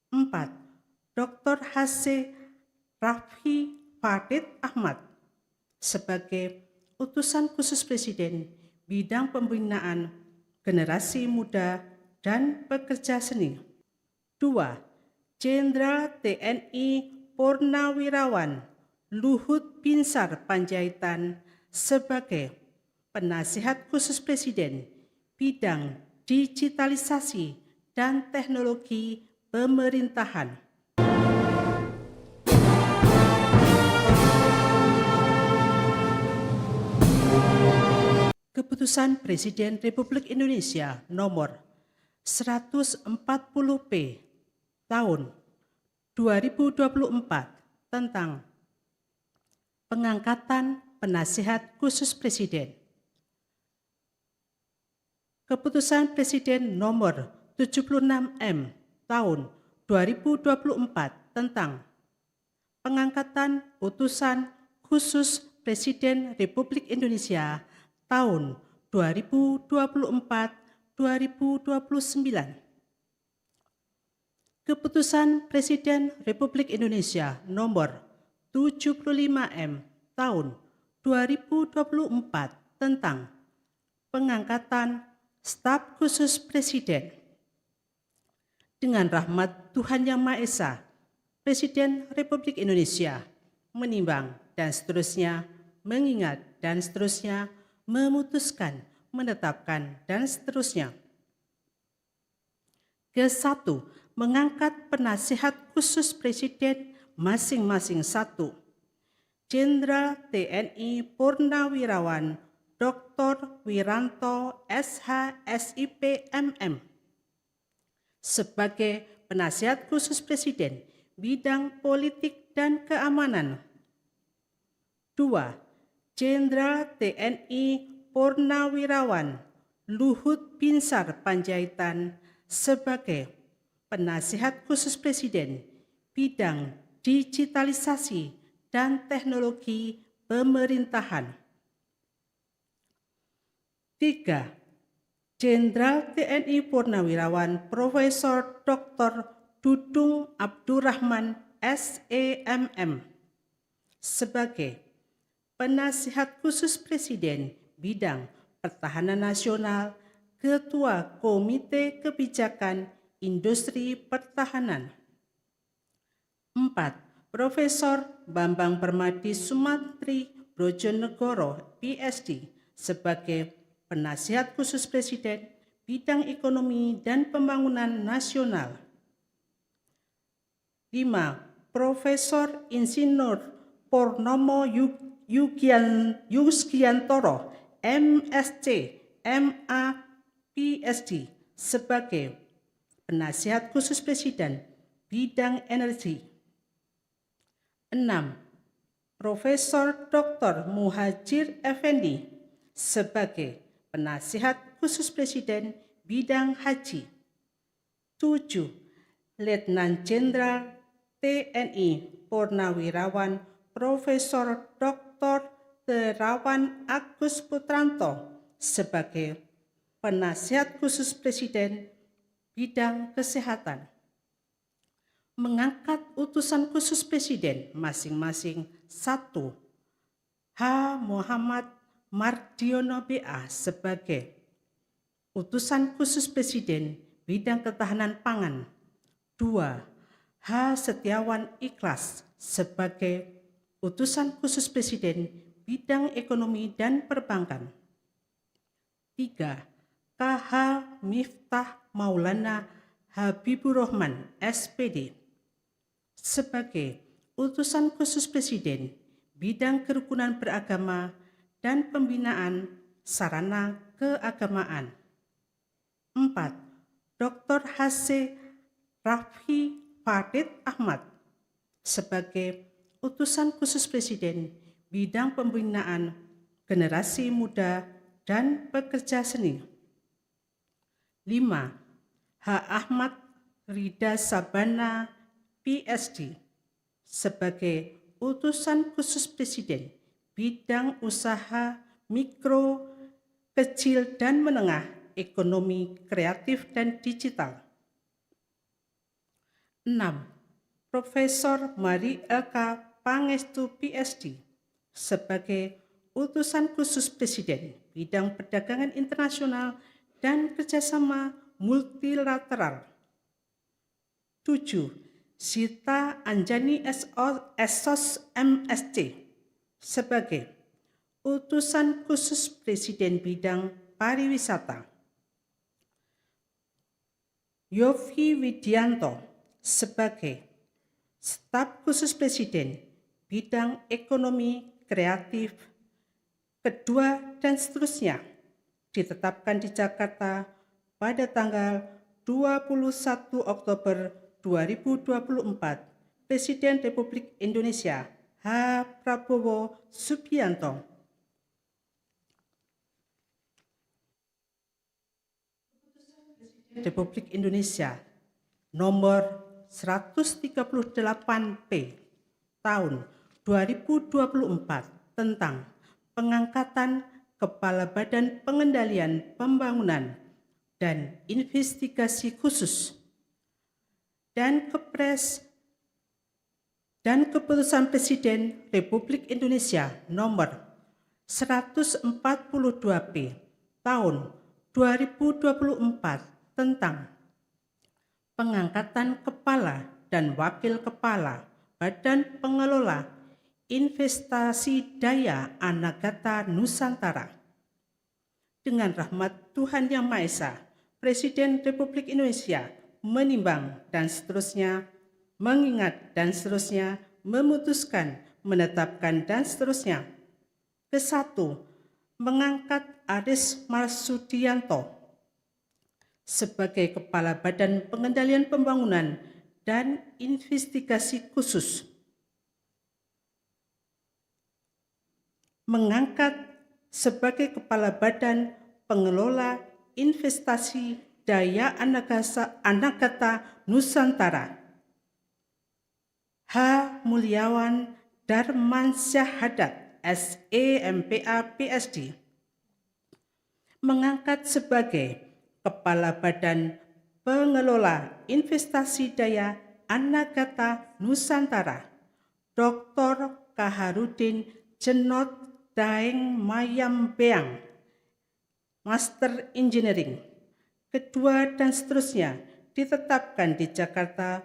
4. Dr. H.C. Raffi Farid Ahmad sebagai Utusan Khusus Presiden Bidang Pembinaan Generasi Muda dan Pekerja Seni. 2. Jenderal TNI Purnawirawan Luhut Binsar Panjaitan sebagai Penasihat Khusus Presiden Bidang Digitalisasi dan Teknologi Pemerintahan. Keputusan Presiden Republik Indonesia Nomor 140P Tahun 2024 tentang pengangkatan Penasihat Khusus Presiden. Keputusan Presiden Nomor 76M Tahun 2024 tentang pengangkatan Utusan Khusus Presiden Republik Indonesia tahun 2024-2029. Keputusan Presiden Republik Indonesia Nomor 75M Tahun 2024 tentang pengangkatan Staf Khusus Presiden. Dengan rahmat Tuhan Yang Maha Esa, Presiden Republik Indonesia menimbang dan seterusnya, mengingat dan seterusnya, memutuskan, menetapkan dan seterusnya. Ke-1. Mengangkat Penasihat Khusus Presiden masing-masing 1. Jenderal TNI Purnawirawan Dr. Wiranto SH.SIP MM sebagai Penasihat Khusus Presiden Bidang Politik dan Keamanan. 2. Jenderal TNI Purnawirawan Luhut Binsar Panjaitan sebagai Penasihat Khusus Presiden Bidang Digitalisasi dan Teknologi Pemerintahan. 3. Jenderal TNI Purnawirawan Profesor Dr. Dudung Abdurrahman SEMM sebagai Penasihat Khusus Presiden Bidang Pertahanan Nasional, Ketua Komite Kebijakan Industri Pertahanan. 4. Profesor Bambang Permadi Sumantri Brojonegoro PSD sebagai Penasihat Khusus Presiden Bidang Ekonomi dan Pembangunan Nasional. 5. Profesor Insinyur Purnomo Yusgiantoro MSc MA PSD sebagai Penasihat Khusus Presiden Bidang Energi. 6. Profesor Dr. Muhajir Effendi sebagai Penasihat Khusus Presiden Bidang Haji. 7. Letnan Jenderal TNI Purnawirawan Profesor Dr. Terawan Agus Putranto sebagai Penasihat Khusus Presiden Bidang Kesehatan. Mengangkat Utusan Khusus Presiden masing-masing 1. H. Muhammad Mardiono BA sebagai Utusan Khusus Presiden Bidang Ketahanan Pangan. 2. H. Setiawan Ikhlas sebagai Utusan Khusus Presiden Bidang Ekonomi dan Perbankan. 3. KH Miftah Maulana Habibur Rahman SPD sebagai Utusan Khusus Presiden Bidang Kerukunan Beragama dan Pembinaan Sarana Keagamaan. 4. Dr. H.C. Raffi Farid Ahmad sebagai Utusan Khusus Presiden Bidang Pembinaan Generasi Muda dan Pekerja Seni. 5. H. Ahmad Rida Sabana PSD sebagai Utusan Khusus Presiden Bidang Usaha Mikro, Kecil dan Menengah, Ekonomi Kreatif dan Digital. 6. 6. Profesor Mari LK Pangestu PhD sebagai utusan khusus Presiden bidang perdagangan internasional dan kerjasama multilateral. 7. Sita Anjani SOS MSc sebagai utusan khusus Presiden bidang pariwisata. Yofi Widianto sebagai staf khusus Presiden bidang ekonomi kreatif, kedua dan seterusnya ditetapkan di Jakarta pada tanggal 21 Oktober 2024. Presiden Republik Indonesia H. Prabowo Subianto. Republik Indonesia nomor 138P tahun 2024 tentang pengangkatan Kepala Badan Pengendalian Pembangunan dan Investigasi Khusus dan Kepres dan Keputusan Presiden Republik Indonesia nomor 142P tahun 2024 tentang pengangkatan Kepala dan Wakil Kepala Badan Pengelola Investasi Daya Anagata Nusantara. Dengan rahmat Tuhan Yang Maha Esa, Presiden Republik Indonesia menimbang dan seterusnya, mengingat dan seterusnya, memutuskan, menetapkan dan seterusnya. Ke-1. Mengangkat Aris Marsudianto sebagai Kepala Badan Pengendalian Pembangunan dan Investigasi Khusus. Mengangkat sebagai Kepala Badan Pengelola Investasi Daya Anagata Nusantara H. Mulyawan Darmansyahadat SEMPA PhD. Mengangkat sebagai Kepala Badan Pengelola Investasi Daya Anagata Nusantara Dr. Kaharudin Jenot Daeng Mayambeang, Master Engineering. Kedua dan seterusnya ditetapkan di Jakarta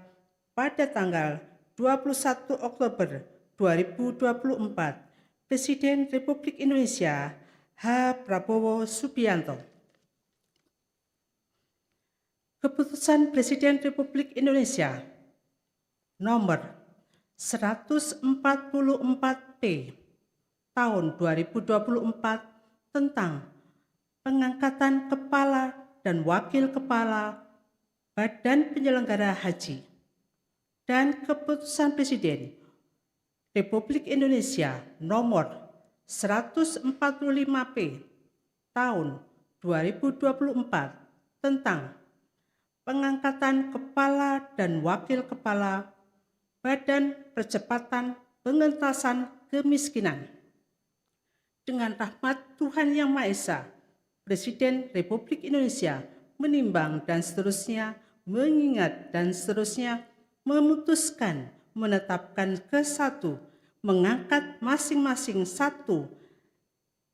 pada tanggal 21 Oktober 2024. Presiden Republik Indonesia H. Prabowo Subianto. Keputusan Presiden Republik Indonesia nomor 144P tahun 2024 tentang pengangkatan Kepala dan Wakil Kepala Badan Penyelenggara Haji dan Keputusan Presiden Republik Indonesia nomor 145P tahun 2024 tentang pengangkatan Kepala dan Wakil Kepala Badan Percepatan Pengentasan Kemiskinan. Dengan rahmat Tuhan Yang Maha Esa, Presiden Republik Indonesia menimbang dan seterusnya, mengingat dan seterusnya, memutuskan, menetapkan ke-1, mengangkat masing-masing 1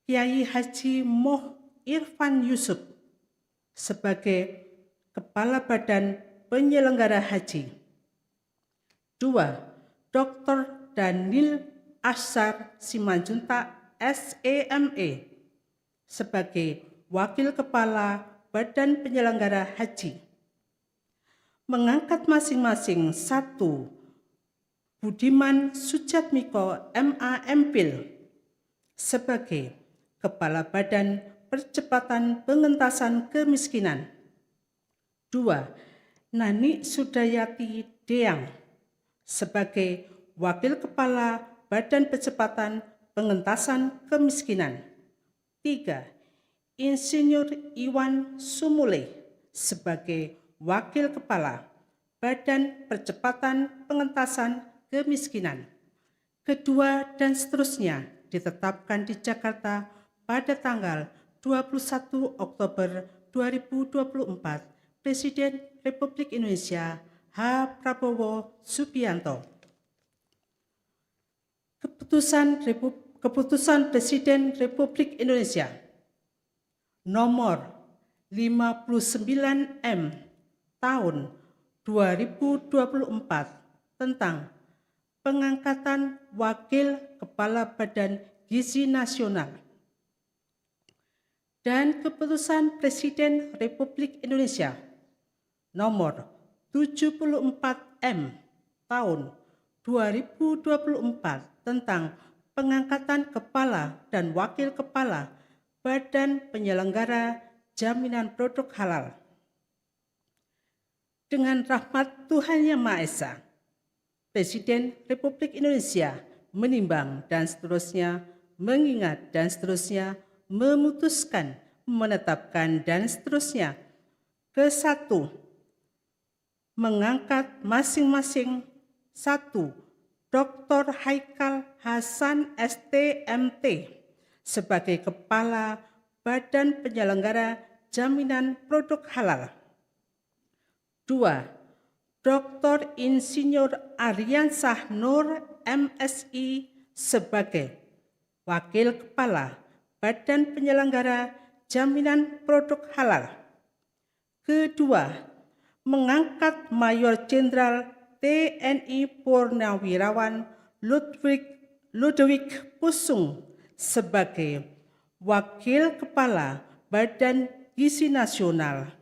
Kiai Haji Moh Irfan Yusuf sebagai Kepala Badan Penyelenggara Haji. 2. Dr. Daniel Ashar Simanjuntak SEME sebagai Wakil Kepala Badan Penyelenggara Haji. Mengangkat masing-masing 1 Budiman Sujatmiko MA MPhil sebagai Kepala Badan Percepatan Pengentasan Kemiskinan. 2. Nani Sudayati Deang sebagai Wakil Kepala Badan Percepatan Pengentasan Kemiskinan. 3. Insinyur Iwan Sumule sebagai Wakil Kepala Badan Percepatan Pengentasan Kemiskinan. Kedua dan seterusnya ditetapkan di Jakarta pada tanggal 21 Oktober 2024. Presiden Republik Indonesia H. Prabowo Subianto. Keputusan Presiden Republik Indonesia nomor 59M tahun 2024 tentang pengangkatan Wakil Kepala Badan Gizi Nasional dan Keputusan Presiden Republik Indonesia nomor 74M tahun 2024 tentang pengangkatan Kepala dan Wakil Kepala Badan Penyelenggara Jaminan Produk Halal. Dengan rahmat Tuhan Yang Maha Esa, Presiden Republik Indonesia menimbang dan seterusnya, mengingat dan seterusnya, memutuskan, menetapkan dan seterusnya. Ke-1, mengangkat masing-masing 1. Dr. Haikal Hasan ST.MT sebagai Kepala Badan Penyelenggara Jaminan Produk Halal. 2. Dr. Insinyur Aryansah Nur MSI sebagai Wakil Kepala Badan Penyelenggara Jaminan Produk Halal. Kedua, mengangkat Mayor Jenderal TNI Purnawirawan Ludwig Pusung sebagai Wakil Kepala Badan Gizi Nasional.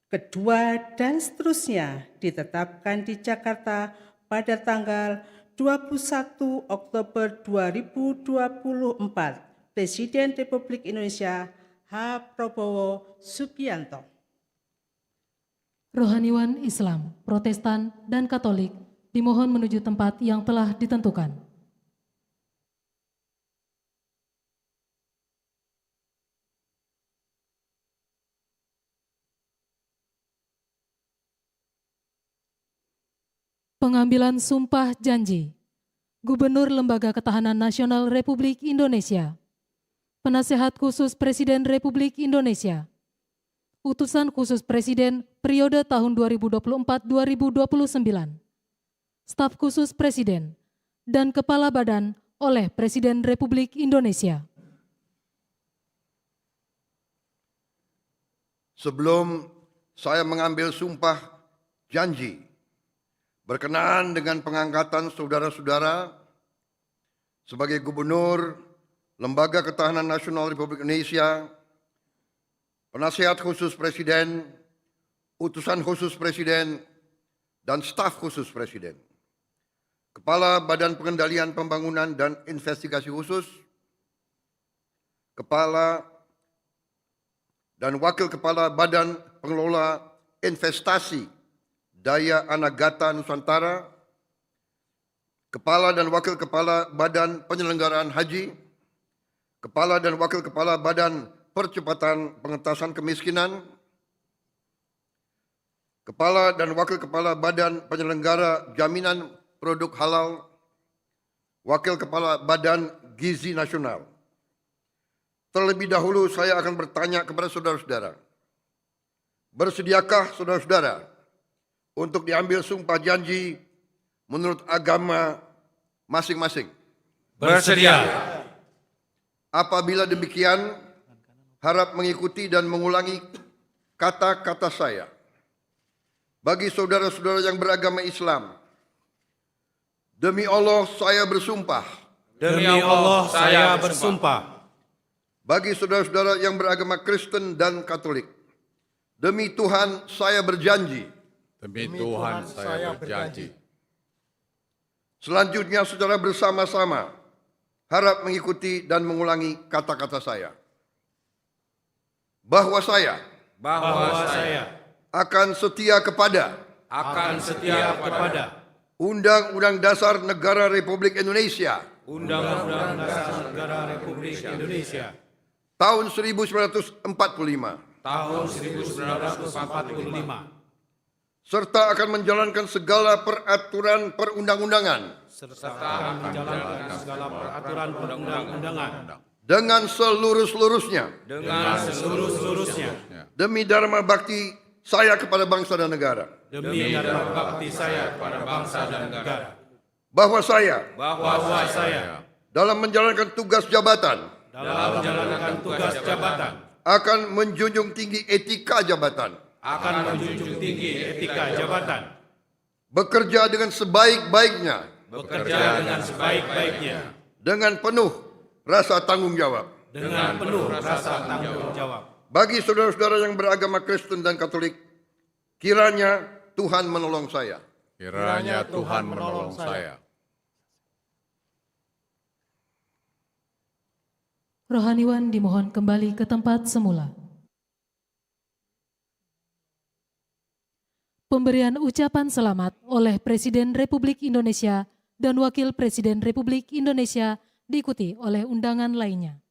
Kedua dan seterusnya ditetapkan di Jakarta pada tanggal 21 Oktober 2024. Presiden Republik Indonesia H. Prabowo Subianto. Rohaniwan Islam, Protestan, dan Katolik dimohon menuju tempat yang telah ditentukan. Pengambilan sumpah janji Gubernur Lembaga Ketahanan Nasional Republik Indonesia, Penasehat Khusus Presiden Republik Indonesia, Utusan Khusus Presiden periode tahun 2024-2029, Staf Khusus Presiden, dan Kepala Badan oleh Presiden Republik Indonesia. Sebelum saya mengambil sumpah janji berkenaan dengan pengangkatan saudara-saudara sebagai Gubernur Lembaga Ketahanan Nasional Republik Indonesia, Penasehat Khusus Presiden, Utusan Khusus Presiden, dan Staf Khusus Presiden, Kepala Badan Pengendalian Pembangunan dan Investigasi Khusus, Kepala dan Wakil Kepala Badan Pengelola Investasi Daya Anagata Nusantara, Kepala dan Wakil Kepala Badan Penyelenggaraan Haji, Kepala dan Wakil Kepala Badan Percepatan Pengentasan Kemiskinan, Kepala dan Wakil Kepala Badan Penyelenggara Jaminan Produk Halal, Wakil Kepala Badan Gizi Nasional. Terlebih dahulu saya akan bertanya kepada saudara-saudara, bersediakah saudara-saudara untuk diambil sumpah janji menurut agama masing-masing? Bersedia. Apabila demikian, harap mengikuti dan mengulangi kata-kata saya. Bagi saudara-saudara yang beragama Islam, demi Allah saya bersumpah. Demi Allah saya bersumpah. Bagi saudara-saudara yang beragama Kristen dan Katolik, demi Tuhan saya berjanji. Demi Tuhan saya berjanji. Selanjutnya secara bersama-sama harap mengikuti dan mengulangi kata-kata saya. Bahwa saya akan setia kepada Undang-Undang Dasar Negara Republik Indonesia Undang-Undang Dasar Negara Republik Indonesia tahun 1945 tahun 1945 serta akan menjalankan segala peraturan perundang-undangan dengan seluruh-seluruhnya dengan seluruh-seluruhnya demi dharma bakti saya kepada bangsa dan negara. demi dharma bakti saya pada bangsa dan negara, bahwa saya bahwa saya dalam menjalankan tugas jabatan dalam menjalankan tugas jabatan akan menjunjung tinggi etika jabatan, akan menjunjung tinggi etika jabatan, bekerja dengan sebaik-baiknya bekerja dengan sebaik-baiknya, dengan penuh rasa tanggung jawab. dengan penuh rasa tanggung jawab. Bagi saudara-saudara yang beragama Kristen dan Katolik, kiranya Tuhan menolong saya. Kiranya Tuhan menolong saya. Rohaniwan dimohon kembali ke tempat semula. Pemberian ucapan selamat oleh Presiden Republik Indonesia dan Wakil Presiden Republik Indonesia diikuti oleh undangan lainnya.